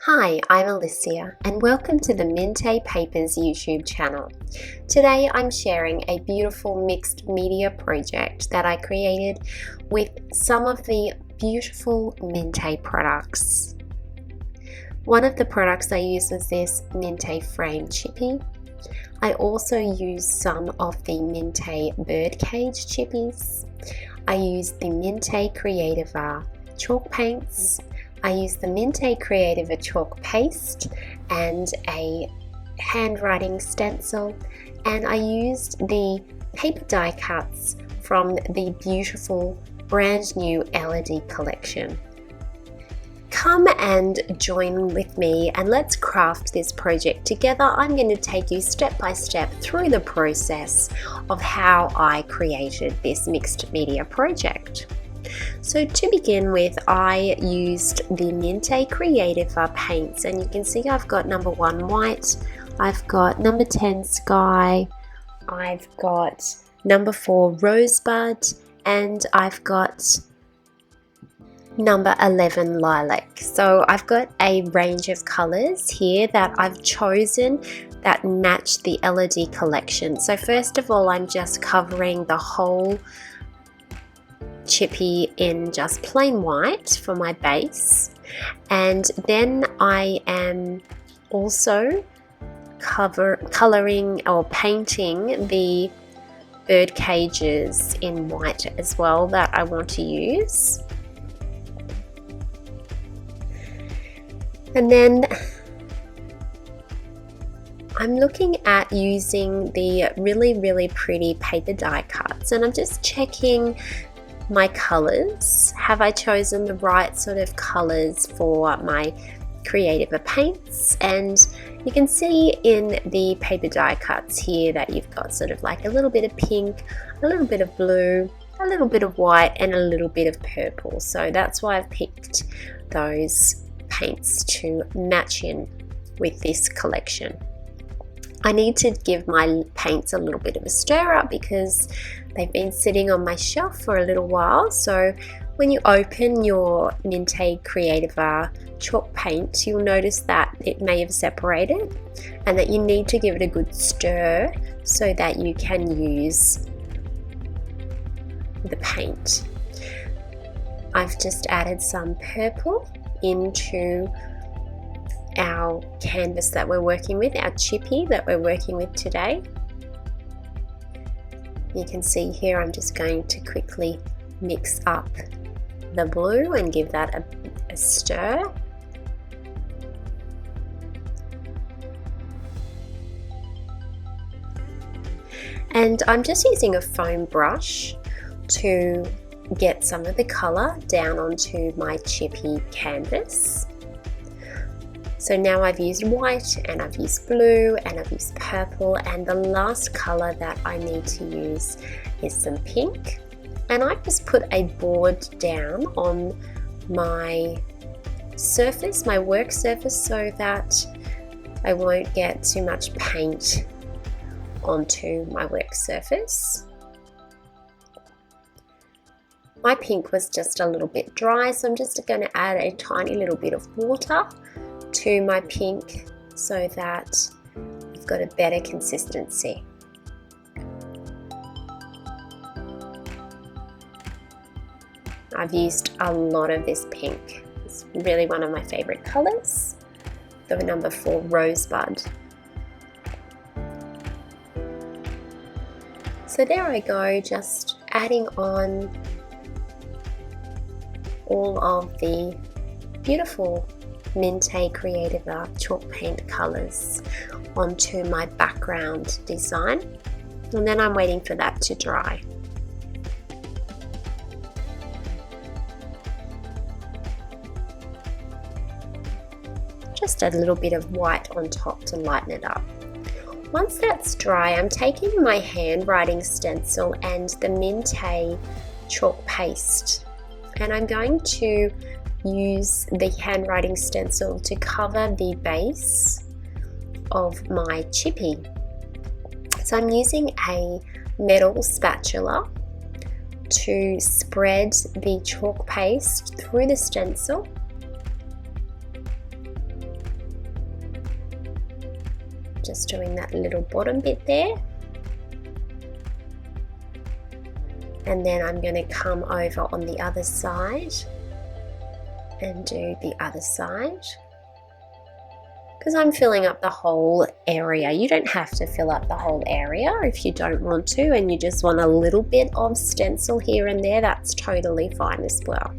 Hi, I'm Alicia and welcome to the Mintay Papers YouTube channel. Today I'm sharing a beautiful mixed media project that I created with some of the beautiful Mintay products. One of the products I used was this Mintay frame chippy. I also used some of the Mintay Birdcage chippies. I used the Mintay Kreativa chalk paints. I used the Mintay Kreativa chalk paste and a handwriting stencil, and I used the paper die cuts from the beautiful brand new Elodie collection. Come and join with me and let's craft this project together. I'm going to take you step by step through the process of how I created this mixed media project. So to begin with, I used the Mintay Kreativa paints, and you can see I've got number 1 white, I've got number 10 sky, I've got number 4 rosebud, and I've got number 11 lilac. So I've got a range of colors here that I've chosen that match the Elodie collection. So first of all, I'm just covering the whole chippy in just plain white for my base, and then I am also coloring or painting the bird cages in white as well that I want to use. And then I'm looking at using the really pretty paper die cuts, and I'm just checking my colors. Have I chosen the right sort of colors for my Kreativa paints? And you can see in the paper die cuts here that you've got sort of like a little bit of pink, a little bit of blue, a little bit of white, and a little bit of purple. So that's why I've picked those paints to match in with this collection. I need to give my paints a little bit of a stir up because they've been sitting on my shelf for a little while. So when you open your Mintay Kreativa chalk paint, you'll notice that it may have separated and that you need to give it a good stir so that you can use the paint. I've just added some purple into our canvas that we're working with, our chippy that we're working with today. You can see here I'm just going to quickly mix up the blue and give that a stir. And I'm just using a foam brush to get some of the colour down onto my chippy canvas. So now I've used white and I've used blue and I've used purple, and the last colour that I need to use is some pink. And I just put a board down on my surface, my work surface, so that I won't get too much paint onto my work surface. My pink was just a little bit dry, so I'm just going to add a tiny little bit of water to my pink so that you've got a better consistency. I've used a lot of this pink. It's really one of my favorite colors, the number 4 rosebud. So there I go, just adding on all of the beautiful Mintay Kreativa chalk paint colors onto my background design, and then I'm waiting for that to dry. Just a little bit of white on top to lighten it up. Once that's dry, I'm taking my handwriting stencil and the Mintay chalk paste, and I'm going to use the handwriting stencil to cover the base of my chippy. So I'm using a metal spatula to spread the chalk paste through the stencil Just doing that little bottom bit there. And then I'm going to come over on the other side and do the other side. Because I'm filling up the whole area. You don't have to fill up the whole area if you don't want to, and you just want a little bit of stencil here and there, that's totally fine as well.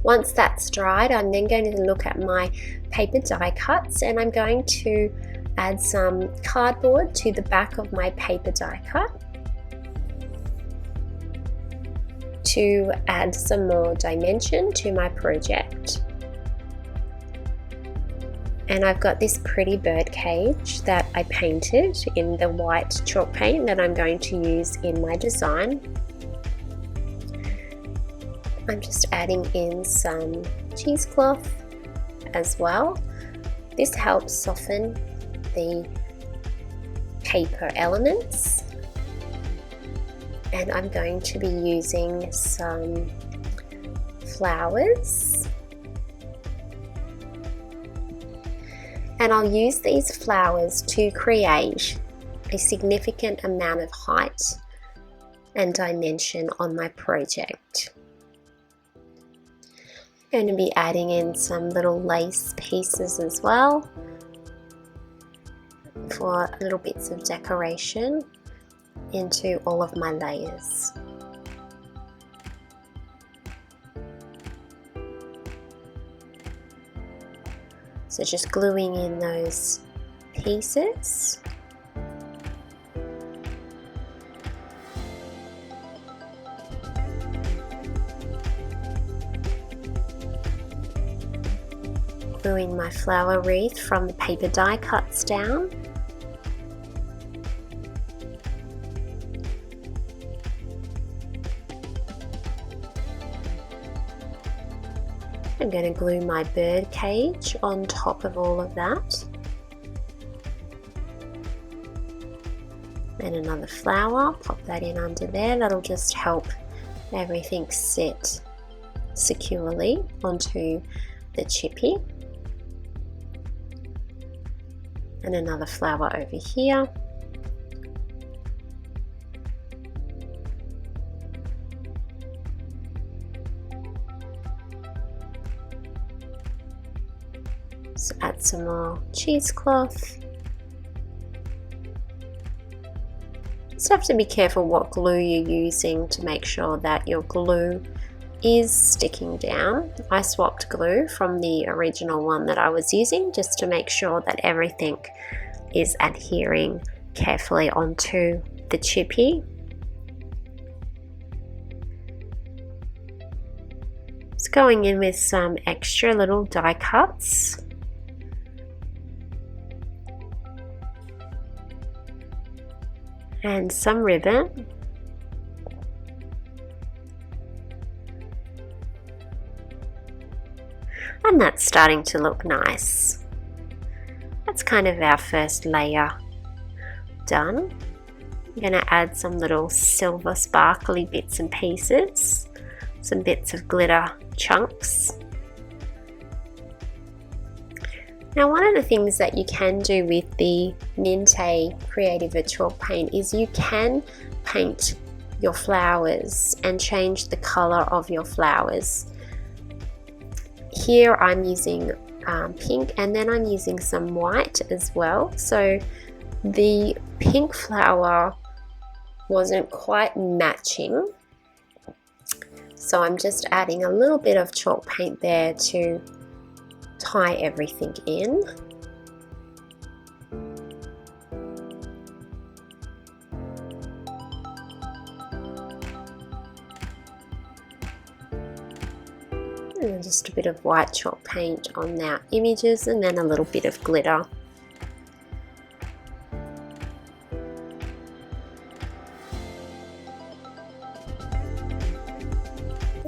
Once that's dried, I'm then going to look at my paper die cuts, and I'm going to add some cardboard to the back of my paper die cut to add some more dimension to my project. And I've got this pretty bird cage that I painted in the white chalk paint that I'm going to use in my design. I'm just adding in some cheesecloth as well. This helps soften the paper elements. And I'm going to be using some flowers. And I'll use these flowers to create a significant amount of height and dimension on my project. I'm going to be adding in some little lace pieces as well for little bits of decoration into all of my layers. So just gluing in those pieces. Gluing my flower wreath from the paper die cuts down. I'm going to glue my bird cage on top of all of that. And another flower, pop that in under there. That'll just help everything sit securely onto the chippy. And another flower over here. So add some more cheesecloth. Just have to be careful what glue you're using to make sure that your glue is sticking down. I swapped glue from the original one that I was using just to make sure that everything is adhering carefully onto the chippy. It's going in with some extra little die cuts. And some ribbon. And that's starting to look nice. That's kind of our first layer done. I'm going to add some little silver sparkly bits and pieces, some bits of glitter chunks. Now, one of the things that you can do with the Mintay Kreativa chalk paint is you can paint your flowers and change the color of your flowers. Here I'm using pink, and then I'm using some white as well. So the pink flower wasn't quite matching, so I'm just adding a little bit of chalk paint there to tie everything in. And just a bit of white chalk paint on our images, and then a little bit of glitter.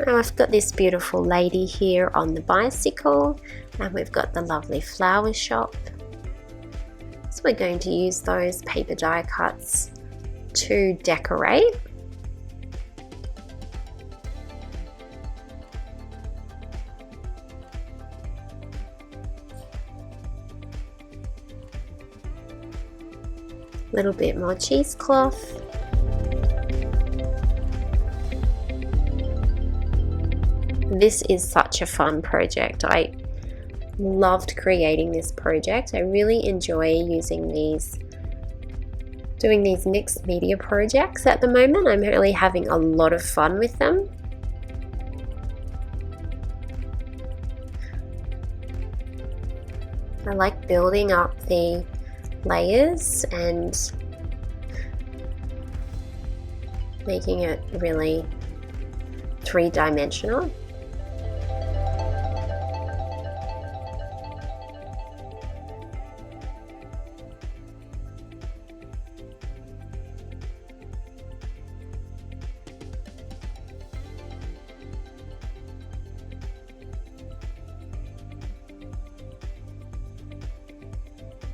Now I've got this beautiful lady here on the bicycle, and we've got the lovely flower shop. So we're going to use those paper die cuts to decorate. A little bit more cheesecloth. This is such a fun project. I loved creating this project. I really enjoy using doing these mixed media projects at the moment. I'm really having a lot of fun with them. I like building up the layers and making it really three-dimensional.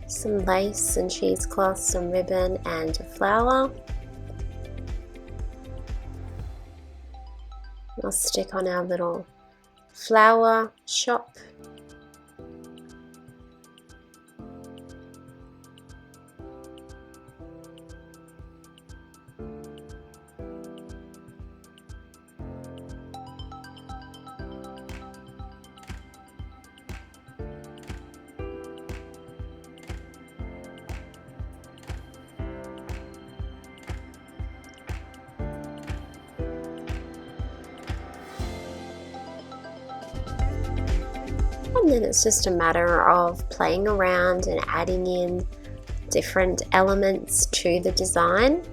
Some lace and cheesecloth, some ribbon and a flower. I'll stick on our little flower shop. And then it's just a matter of playing around and adding in different elements to the design.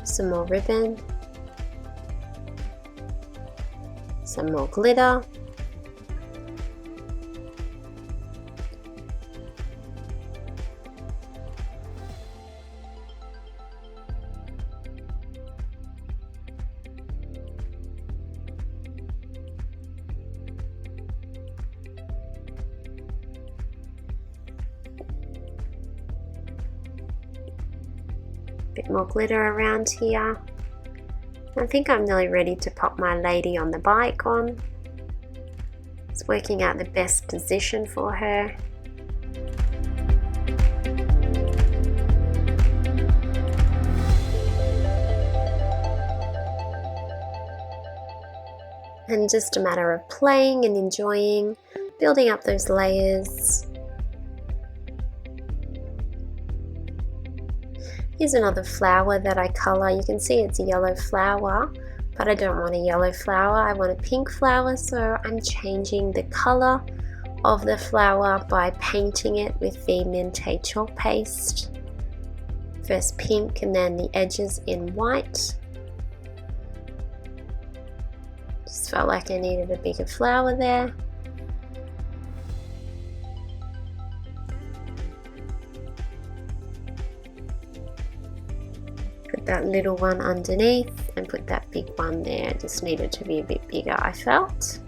Some more ribbon, some more glitter. Bit more glitter around here. I think I'm nearly ready to pop my lady on the bike on. It's working out the best position for her. And just a matter of playing and enjoying, building up those layers. Here's another flower that I colour. You can see it's a yellow flower, but I don't want a yellow flower. I want a pink flower, so I'm changing the colour of the flower by painting it with the Mintay chalk paste. First pink and then the edges in white. Just felt like I needed a bigger flower there. Put that little one underneath and put that big one there. It just needed to be a bit bigger, I felt.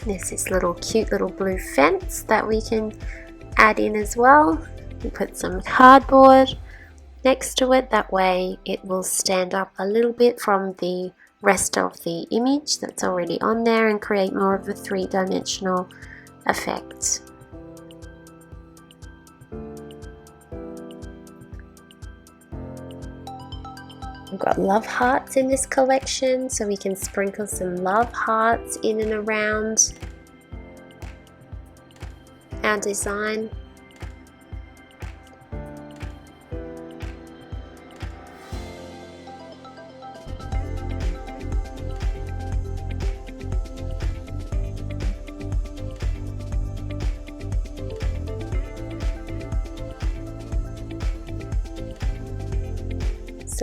There's this little cute little blue fence that we can add in as well. We put some cardboard next to it, that way it will stand up a little bit from the rest of the image that's already on there and create more of a three-dimensional effect. We've got love hearts in this collection, so we can sprinkle some love hearts in and around our design.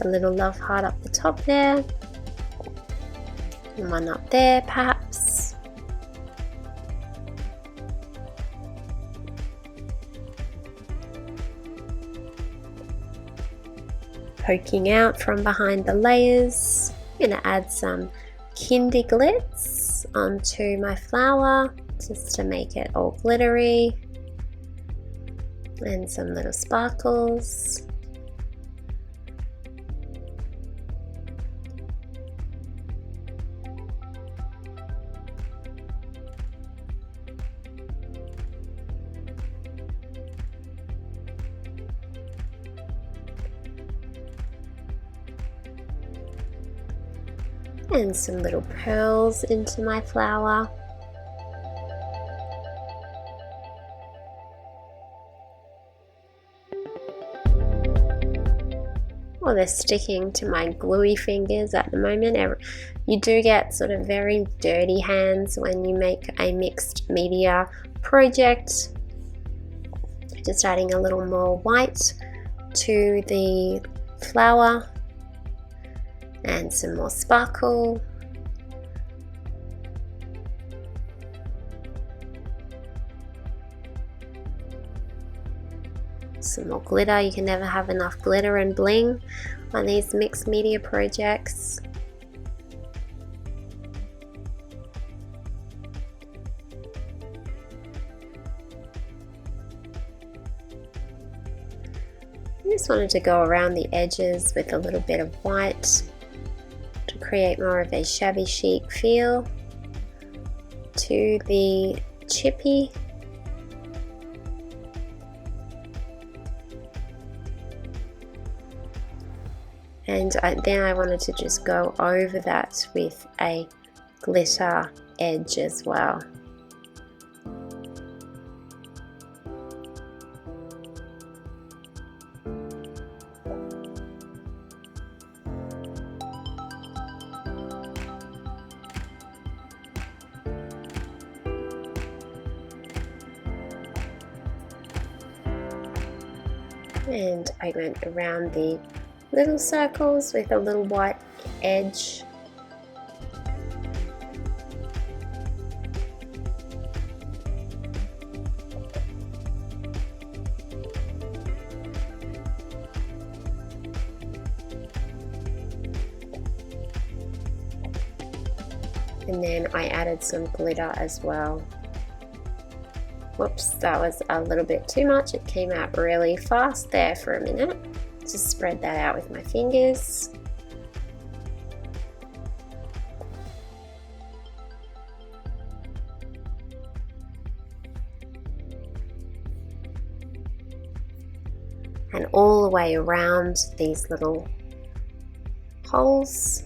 A little love heart up the top there, and one up there perhaps. Poking out from behind the layers. I'm going to add some Kinder glitz onto my flower. just to make it all glittery, and some little sparkles. And some little pearls into my flower. Well, they're sticking to my gluey fingers at the moment. You do get sort of very dirty hands when you make a mixed media project. Just adding a little more white to the flower. And some more sparkle. Some more glitter. You can never have enough glitter and bling on these mixed media projects. I just wanted to go around the edges with a little bit of white to create more of a shabby chic feel to the chippy. And then I wanted to just go over that with a glitter edge as well. And I went around the little circles with a little white edge. And then I added some glitter as well. Whoops, that was a little bit too much. It came out really fast there for a minute. Just spread that out with my fingers. And all the way around these little holes.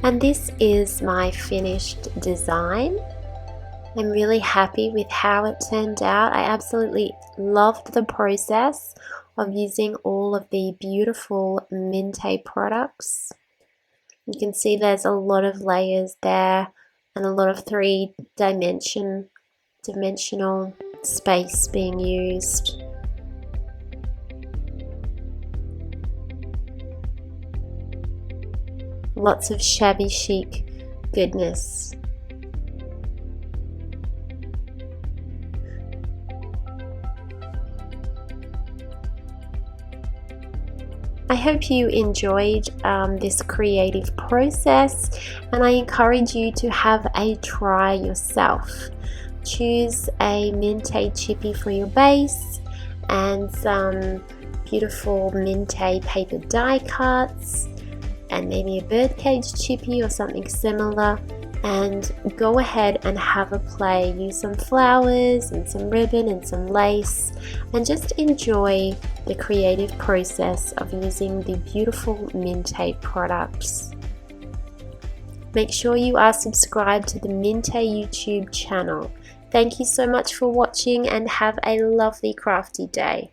And this is my finished design. I'm really happy with how it turned out. I absolutely loved the process of using all of the beautiful Mintay products. You can see there's a lot of layers there and a lot of dimensional space being used. Lots of shabby chic goodness. I hope you enjoyed this creative process, and I encourage you to have a try yourself. Choose a Mintay chippy for your base and some beautiful Mintay paper die cuts, and maybe a birdcage chippy or something similar, and go ahead and have a play. Use some flowers and some ribbon and some lace, and just enjoy the creative process of using the beautiful Mintay products. Make sure you are subscribed to the Mintay YouTube channel. Thank you so much for watching, and have a lovely crafty day.